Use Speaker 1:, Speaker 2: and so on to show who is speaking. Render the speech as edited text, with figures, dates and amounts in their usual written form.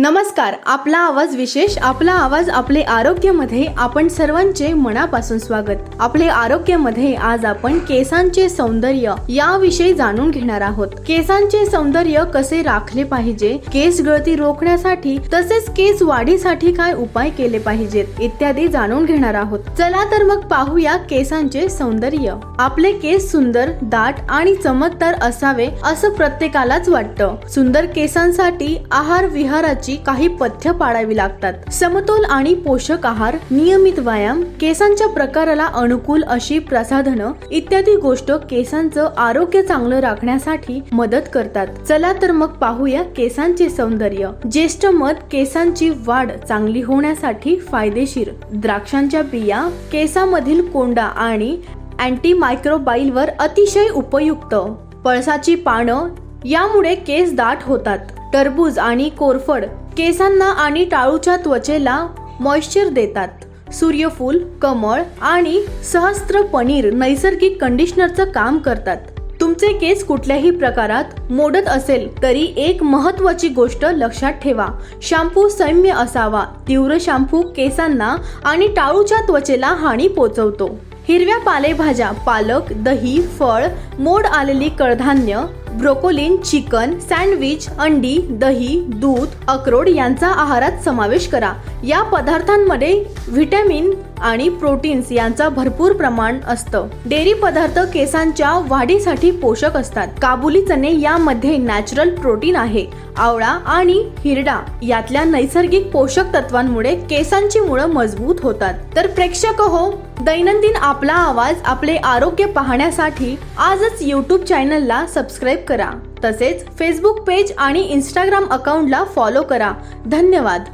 Speaker 1: नमस्कार. आपला आवाज विशेष, आपला आवाज आपले आरोग्यामध्ये आपण सर्वांचे मनापासून स्वागत. आपले आरोग्यामध्ये आज आपण केसांचे सौंदर्य याविषयी जाणून घेणार आहोत. केसांचे सौंदर्य कसे राखले पाहिजे, केस गळती रोखण्यासाठी तसेच केस वाढीसाठी काय उपाय केले पाहिजेत इत्यादी जाणून घेणार आहोत. चला तर मग पाहूया केसांचे सौंदर्य. आपले केस सुंदर, दाट आणि चमकदार असावे असं प्रत्येकालाच वाटतं. सुंदर केसांसाठी आहार विहाराची काही पथ्य पाळावी लागतात. समतोल आणि पोषक आहार, नियमित व्यायाम, केसांच्या प्रकाराला अनुकूल अशी प्रसाधनं इत्यादी गोष्ट केसांचं आरोग्य चांगलं राखण्यासाठी मदत करतात. चला तर मग पाहूया केसांचे सौंदर्य. ज्येष्ठ मध केसांची वाढ चांगली होण्यासाठी फायदेशीर. द्राक्षांच्या बिया केसामधील कोंडा आणि अँटीमायक्रोबाईलवर अतिशय उपयुक्त. पळसाची पानं यामुळे केस दाट होतात. टरबूज आणि कोरफड केसांना आणि टाळूच्या त्वचेला मॉइश्चर देतात. सूर्यफूल, कमळ आणि सहस्त्र पनीर नैसर्गिक कंडिशनरचं काम करतात. तुमचे केस कुठल्याही प्रकारात मोडत असेल तरी एक महत्त्वाची गोष्ट लक्षात ठेवा. शॅम्पू सौम्य असावा. तीव्र शॅम्पू केसांना आणि टाळूच्या त्वचेला हानी पोहोचवतो. हिरव्या पालेभाज्या, पालक, दही, फळ, मोड आलेली कडधान्य, ब्रोकोली, चिकन, सँडविच, अंडी, दही, दूध, अक्रोड यांचा आहारात समावेश करा. या पदार्थांमध्ये व्हिटॅमिन आणि प्रोटीन्स यांचा भरपूर प्रमाण असतं. डेअरी पदार्थ केसांच्या वाढीसाठी पोषक असतात. काबुली चणे यामध्ये नॅचरल प्रोटीन आहे. आवळा आणि हिरडा यातल्या नैसर्गिक पोषक तत्वांमुळे केसांची मुळं मजबूत होतात. तर प्रेक्षक हो, दैनंदिन आपला आवाज आपले आरोग्य पाहण्यासाठी आजच YouTube चॅनलला सबस्क्राईब करा. तसेच फेसबुक पेज आणि इंस्टाग्राम अकाउंटला फॉलो करा. धन्यवाद.